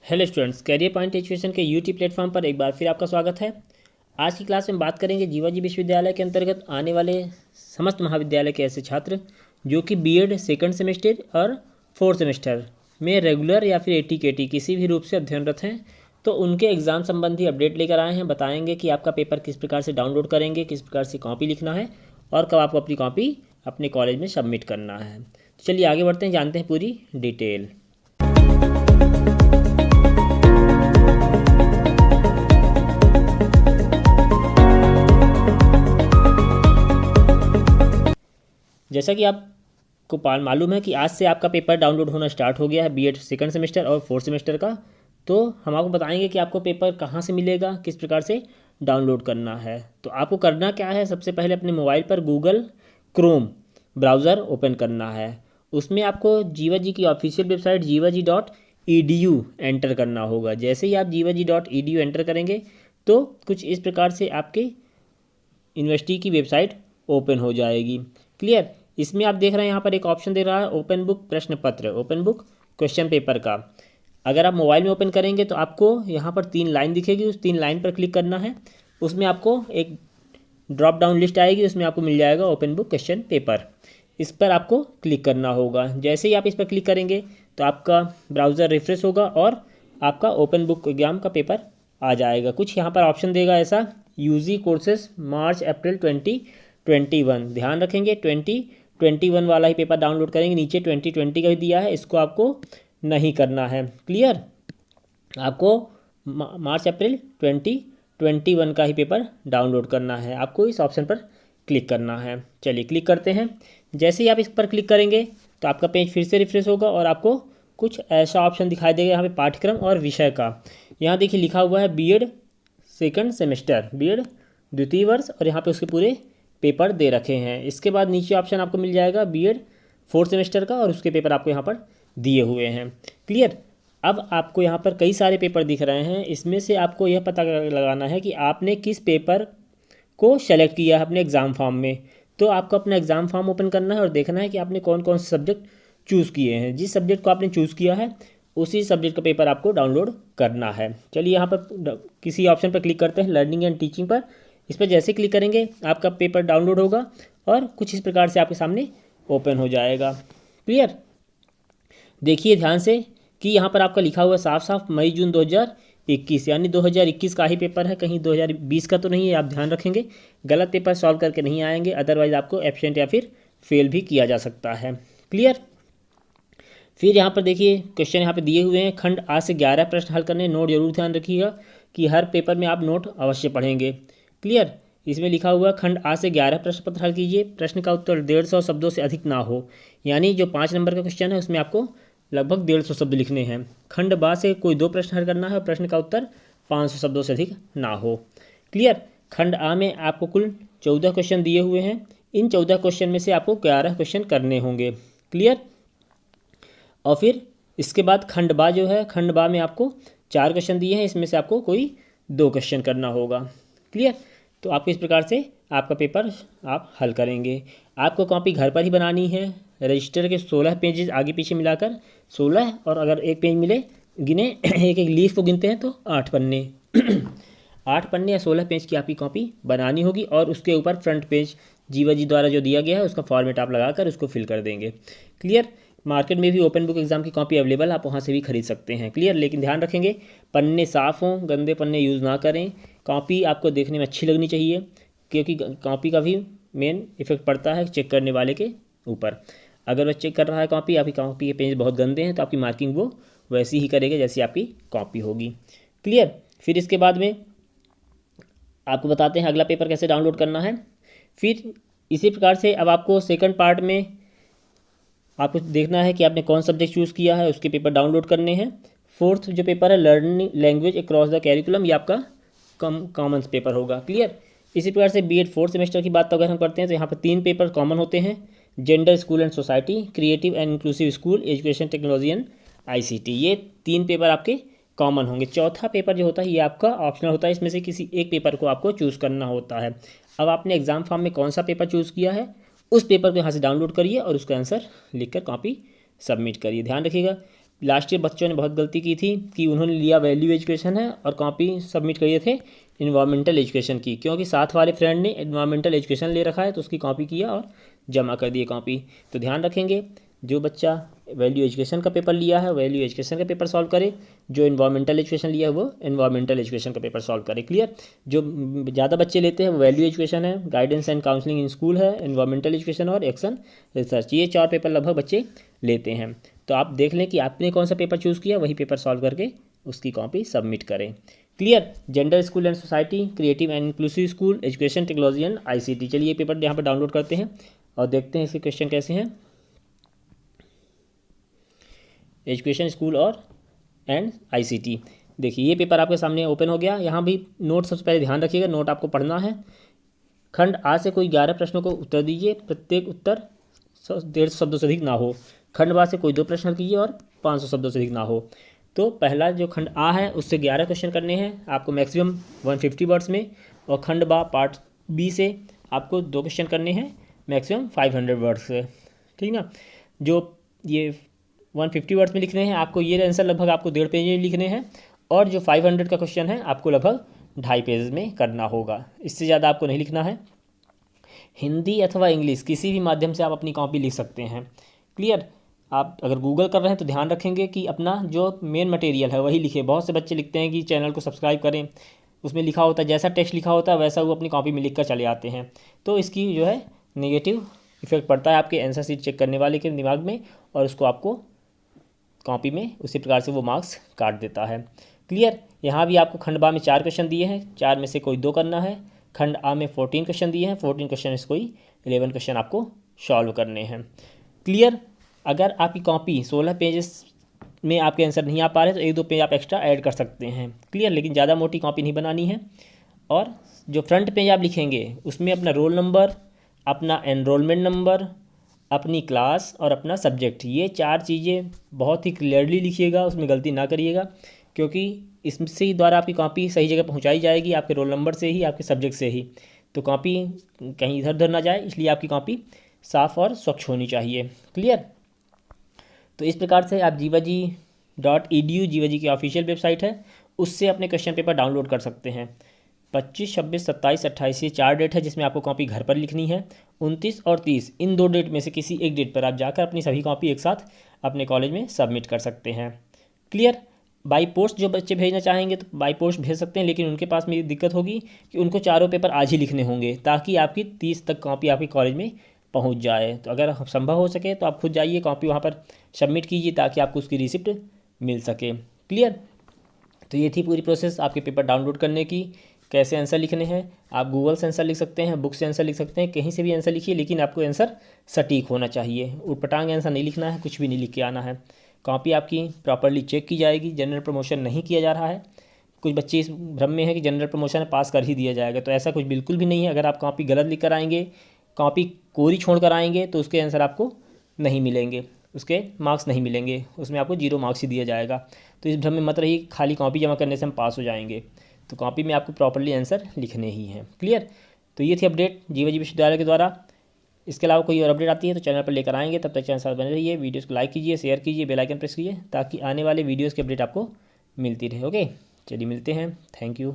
Hello students, career point education के YouTube platform पर एक बार फिर आपका स्वागत है। आज की क्लास में बात करेंगे जीवाजी विश्वविद्यालय के अंतर्गत आने वाले समस्त महाविद्यालय के ऐसे छात्र जो कि बीएड सेकंड सेमेस्टर और फोर्थ सेमेस्टर में रेगुलर या फिर एटी केटी किसी भी रूप से अध्ययनरत हैं। तो उनके एग्ज़ाम संबंधी अपडेट लेकर आए हैं। बताएंगे कि आपका पेपर किस प्रकार से डाउनलोड करेंगे, किस प्रकार से कॉपी लिखना है और कब आपको अपनी कॉपी अपने कॉलेज में सबमिट करना है। तो चलिए आगे बढ़ते हैं, जानते हैं पूरी डिटेल। जैसा कि आपको मालूम है कि आज से आपका पेपर डाउनलोड होना स्टार्ट हो गया है बीएड सेकंड सेमेस्टर और फोर्थ सेमेस्टर का। तो हम आपको बताएंगे कि आपको पेपर कहाँ से मिलेगा, किस प्रकार से डाउनलोड करना है। तो आपको करना क्या है, सबसे पहले अपने मोबाइल पर गूगल क्रोम ब्राउज़र ओपन करना है। उसमें आपको जीवाजी की ऑफिशियल वेबसाइट jivaji.edu एंटर करना होगा। जैसे ही आप jivaji.edu एंटर करेंगे तो कुछ इस प्रकार से आपके यूनिवर्सिटी की वेबसाइट ओपन हो जाएगी। क्लियर। इसमें आप देख रहे हैं यहाँ पर एक ऑप्शन दे रहा है ओपन बुक प्रश्न पत्र, ओपन बुक क्वेश्चन पेपर का। अगर आप मोबाइल में ओपन करेंगे तो आपको यहाँ पर 3 लाइन दिखेगी, उस 3 लाइन पर क्लिक करना है। उसमें आपको एक ड्रॉप डाउन लिस्ट आएगी, उसमें आपको मिल जाएगा ओपन बुक क्वेश्चन पेपर। इस पर आपको क्लिक करना होगा। जैसे ही आप इस पर क्लिक करेंगे तो आपका ब्राउज़र रिफ्रेश होगा और आपका ओपन बुक एग्जाम का पेपर आ जाएगा। कुछ यहाँ पर ऑप्शन देगा ऐसा, यूजी कोर्सेज मार्च अप्रैल 2021। ध्यान रखेंगे 2021 वाला ही पेपर डाउनलोड करेंगे। नीचे 2020 का भी दिया है, इसको आपको नहीं करना है। क्लियर। आपको मार्च अप्रैल 2021 का ही पेपर डाउनलोड करना है। आपको इस ऑप्शन पर क्लिक करना है। चलिए क्लिक करते हैं। जैसे ही आप इस पर क्लिक करेंगे तो आपका पेज फिर से रिफ्रेश होगा और आपको कुछ ऐसा ऑप्शन दिखाई देगा यहाँ पे पाठ्यक्रम और विषय का। यहाँ देखिए लिखा हुआ है बीएड सेकंड सेमेस्टर, बीएड द्वितीय वर्ष, और यहाँ पे उसके पूरे पेपर दे रखे हैं। इसके बाद नीचे ऑप्शन आपको मिल जाएगा बीएड फोर्थ सेमेस्टर का और उसके पेपर आपको यहाँ पर दिए हुए हैं। क्लियर। अब आपको यहाँ पर कई सारे पेपर दिख रहे हैं। इसमें से आपको यह पता लगाना है कि आपने किस पेपर को सेलेक्ट किया है अपने एग्ज़ाम फॉर्म में। तो आपको अपना एग्ज़ाम फॉर्म ओपन करना है और देखना है कि आपने कौन कौन से सब्जेक्ट चूज़ किए हैं। जिस सब्जेक्ट को आपने चूज़ किया है उसी सब्जेक्ट का पेपर आपको डाउनलोड करना है। चलिए यहाँ पर किसी ऑप्शन पर क्लिक करते हैं, लर्निंग एंड टीचिंग पर। इस पर जैसे क्लिक करेंगे आपका पेपर डाउनलोड होगा और कुछ इस प्रकार से आपके सामने ओपन हो जाएगा। क्लियर। देखिए ध्यान से कि यहाँ पर आपका लिखा हुआ साफ साफ मई जून 2021, यानी 2021 का ही पेपर है, कहीं 2020 का तो नहीं है। आप ध्यान रखेंगे गलत पेपर सॉल्व करके नहीं आएंगे, अदरवाइज आपको एब्सेंट या फिर फेल भी किया जा सकता है। क्लियर। फिर यहाँ पर देखिए क्वेश्चन यहाँ पे दिए हुए हैं। खंड आ से 11 प्रश्न हल करने। नोट जरूर ध्यान रखिएगा कि हर पेपर में आप नोट अवश्य पढ़ेंगे। क्लियर। इसमें लिखा हुआ खंड आ से 11 प्रश्न पत्र हल कीजिए। प्रश्न का उत्तर 150 शब्दों से अधिक ना हो, यानी जो 5 नंबर का क्वेश्चन है उसमें आपको लगभग 150 शब्द लिखने हैं। खंड बा से कोई 2 प्रश्न हल करना है और प्रश्न का उत्तर 500 शब्दों से अधिक ना हो। क्लियर। खंड आ में आपको कुल 14 क्वेश्चन दिए हुए हैं। इन 14 क्वेश्चन में से आपको 11 क्वेश्चन करने होंगे। क्लियर। और फिर इसके बाद खंड बा जो है, खंड बा में आपको 4 क्वेश्चन दिए हैं, इसमें से आपको कोई 2 क्वेश्चन करना होगा। क्लियर। तो आपको इस प्रकार से आपका पेपर आप हल करेंगे। आपको कॉपी घर पर ही बनानी है। रजिस्टर के 16 पेजेस आगे पीछे मिलाकर 16, और अगर एक पेज मिले गिने एक एक लीफ को गिनते हैं तो 8 पन्ने 8 पन्ने या 16 पेज की आपकी कॉपी बनानी होगी। और उसके ऊपर फ्रंट पेज जीवाजी द्वारा जो दिया गया है उसका फॉर्मेट आप लगाकर उसको फिल कर देंगे। क्लियर। मार्केट में भी ओपन बुक एग्जाम की कॉपी अवेलेबल, आप वहाँ से भी खरीद सकते हैं। क्लियर। लेकिन ध्यान रखेंगे पन्ने साफ़ हों, गंदे पन्ने यूज़ ना करें। कॉपी आपको देखने में अच्छी लगनी चाहिए, क्योंकि कॉपी का भी मेन इफेक्ट पड़ता है चेक करने वाले के ऊपर। अगर वह चेक कर रहा है कॉपी, आपकी कॉपी के पेज बहुत गंदे हैं, तो आपकी मार्किंग वो वैसी ही करेगा जैसी आपकी कॉपी होगी। क्लियर। फिर इसके बाद में आपको बताते हैं अगला पेपर कैसे डाउनलोड करना है। फिर इसी प्रकार से अब आपको सेकंड पार्ट में आपको देखना है कि आपने कौन सब्जेक्ट चूज़ किया है, उसके पेपर डाउनलोड करने हैं। फोर्थ जो पेपर है learning language across the curriculum, ये आपका कॉमन पेपर होगा। क्लियर। इसी प्रकार से बीएड फोर्थ सेमेस्टर की बात तो अगर हम करते हैं तो यहाँ पर 3 पेपर कॉमन होते हैं, gender school and society, creative and inclusive school, education technology and ICT. ये 3 पेपर आपके कॉमन होंगे। चौथा पेपर जो होता है ये आपका ऑप्शनल होता है, इसमें से किसी एक पेपर को आपको चूज़ करना होता है। अब आपने एग्जाम फॉर्म में कौन सा पेपर चूज़ किया है उस पेपर को यहाँ से डाउनलोड करिए और उसका आंसर लिखकर कॉपी सबमिट करिए। ध्यान रखिएगा लास्ट ईयर बच्चों ने बहुत गलती की थी कि उन्होंने लिया वैल्यू एजुकेशन है और कॉपी सबमिट करिए थे इन्वायरमेंटल एजुकेशन की, क्योंकि साथ वाले फ्रेंड ने इन्वायरमेंटल एजुकेशन ले रखा है तो उसकी कॉपी किया और जमा कर दिए कॉपी। तो ध्यान रखेंगे, जो बच्चा वैल्यू एजुकेशन का पेपर लिया है वैल्यू एजुकेशन का पेपर सॉल्व करे, जो इन्वायरमेंटल एजुकेशन लिया है वो इन्वायरमेंटल एजुकेशन का पेपर सॉल्व करे। क्लियर? जो ज़्यादा बच्चे लेते हैं वो वैल्यू एजुकेशन है, guidance and counselling in school है, इन्वायरमेंटल एजुकेशन और एक्शन रिसर्च, ये 4 पेपर लगभग बच्चे लेते हैं। तो आप देख लें कि आपने कौन सा पेपर चूज़ किया, वही पेपर सॉल्व करके उसकी कॉपी सबमिट करें। Clear? Gender school and society, creative and inclusive school, education technology and ICT। चलिए ये पेपर यहाँ पर डाउनलोड करते हैं और देखते हैं इसके क्वेश्चन कैसे हैं। एजुकेशन, स्कूल और एंड ICT। देखिए ये पेपर आपके सामने ओपन हो गया। यहाँ भी नोट सबसे पहले ध्यान रखिएगा, नोट आपको पढ़ना है। खंड आ से कोई 11 प्रश्नों को उत्तर दीजिए, प्रत्येक उत्तर 150 शब्दों से अधिक ना हो। खंड बा से कोई 2 प्रश्न कीजिए और 500 शब्दों से अधिक ना हो। तो पहला जो खंड आ है उससे 11 क्वेश्चन करने हैं आपको मैक्सिमम 150 वर्ड्स में, और खंड बा पार्ट बी से आपको 2 क्वेश्चन करने हैं मैक्सिमम 500 वर्ड्स से। ठीक ना? जो ये 150 वर्ड्स में लिखने हैं आपको, ये आंसर लगभग आपको 1.5 पेज में लिखने हैं, और जो 500 का क्वेश्चन है आपको लगभग 2.5 पेज में करना होगा, इससे ज़्यादा आपको नहीं लिखना है। हिंदी अथवा इंग्लिश किसी भी माध्यम से आप अपनी कॉपी लिख सकते हैं। क्लियर? आप अगर गूगल कर रहे हैं तो ध्यान रखेंगे कि अपना जो मेन मटेरियल है वही लिखें। बहुत से बच्चे लिखते हैं कि चैनल को सब्सक्राइब करें, उसमें लिखा होता है जैसा टेक्स्ट लिखा होता है वैसा वो अपनी कॉपी में लिख कर चले आते हैं, तो इसकी जो है नेगेटिव इफेक्ट पड़ता है आपके आंसर शीट चेक करने वाले के दिमाग में, और उसको आपको कॉपी में उसी प्रकार से वो मार्क्स काट देता है। क्लियर? यहाँ भी आपको खंड बा में 4 क्वेश्चन दिए हैं, 4 में से कोई 2 करना है। खंड आ में 14 क्वेश्चन दिए हैं, 14 क्वेश्चन में से कोई 11 क्वेश्चन आपको सॉल्व करने हैं। क्लियर? अगर आपकी कॉपी 16 पेजेस में आपके आंसर नहीं आ पा रहे तो 1-2 पेज आप एक्स्ट्रा ऐड कर सकते हैं। क्लियर? लेकिन ज़्यादा मोटी कॉपी नहीं बनानी है। और जो फ्रंट पेज आप लिखेंगे उसमें अपना रोल नंबर, अपना एनरोलमेंट नंबर, अपनी क्लास और अपना सब्जेक्ट, ये 4 चीज़ें बहुत ही क्लियरली लिखिएगा, उसमें गलती ना करिएगा, क्योंकि इससे ही द्वारा आपकी कॉपी सही जगह पहुंचाई जाएगी, आपके रोल नंबर से ही, आपके सब्जेक्ट से ही। तो कॉपी कहीं इधर उधर ना जाए, इसलिए आपकी कॉपी साफ़ और स्वच्छ होनी चाहिए। क्लियर? तो इस प्रकार से आप jivaji.edu, जीवाजी की ऑफिशियल वेबसाइट है, उससे अपने क्वेश्चन पेपर डाउनलोड कर सकते हैं। 25, 26, 27, 28 ये 4 डेट है जिसमें आपको कॉपी घर पर लिखनी है। 29 और 30 इन 2 डेट में से किसी एक डेट पर आप जाकर अपनी सभी कॉपी एक साथ अपने कॉलेज में सबमिट कर सकते हैं। क्लियर? बाई पोस्ट जो बच्चे भेजना चाहेंगे तो बाई पोस्ट भेज सकते हैं, लेकिन उनके पास मेरी दिक्कत होगी कि उनको 4 पेपर आज ही लिखने होंगे, ताकि आपकी 30 तक कॉपी आपके कॉलेज में पहुंच जाए। तो अगर संभव हो सके तो आप खुद जाइए, कॉपी वहाँ पर सबमिट कीजिए, ताकि आपको उसकी रिसिप्ट मिल सके। क्लियर? तो ये थी पूरी प्रोसेस आपके पेपर डाउनलोड करने की। कैसे आंसर लिखने हैं, आप गूगल से आंसर लिख सकते हैं, बुक से आंसर लिख सकते हैं, कहीं से भी आंसर लिखिए, लेकिन आपको आंसर सटीक होना चाहिए। उटपटांग आंसर नहीं लिखना है, कुछ भी नहीं लिख के आना है। कॉपी आपकी प्रॉपर्ली चेक की जाएगी। जनरल प्रमोशन नहीं किया जा रहा है। कुछ बच्चे इस भ्रम में है कि जनरल प्रमोशन पास कर ही दिया जाएगा, तो ऐसा कुछ बिल्कुल भी नहीं है। अगर आप कॉपी गलत लिख कर आएंगे, कॉपी कोरी छोड़ कर आएंगे, तो उसके आंसर आपको नहीं मिलेंगे, उसके मार्क्स नहीं मिलेंगे, उसमें आपको 0 मार्क्स ही दिया जाएगा। तो इस भ्रम में मत रहिए खाली कॉपी जमा करने से हम पास हो जाएंगे। तो कॉपी में आपको प्रॉपर्ली आंसर लिखने ही हैं। क्लियर? तो ये थी अपडेट जीवाजी विश्वविद्यालय के द्वारा। इसके अलावा कोई और अपडेट आती है तो चैनल पर लेकर आएंगे। तब तक चैनल साथ बने रहिए, वीडियोस को लाइक कीजिए, शेयर कीजिए, बेल आइकन प्रेस कीजिए, ताकि आने वाले वीडियोस की अपडेट आपको मिलती रहे। ओके, चलिए मिलते हैं। Thank you.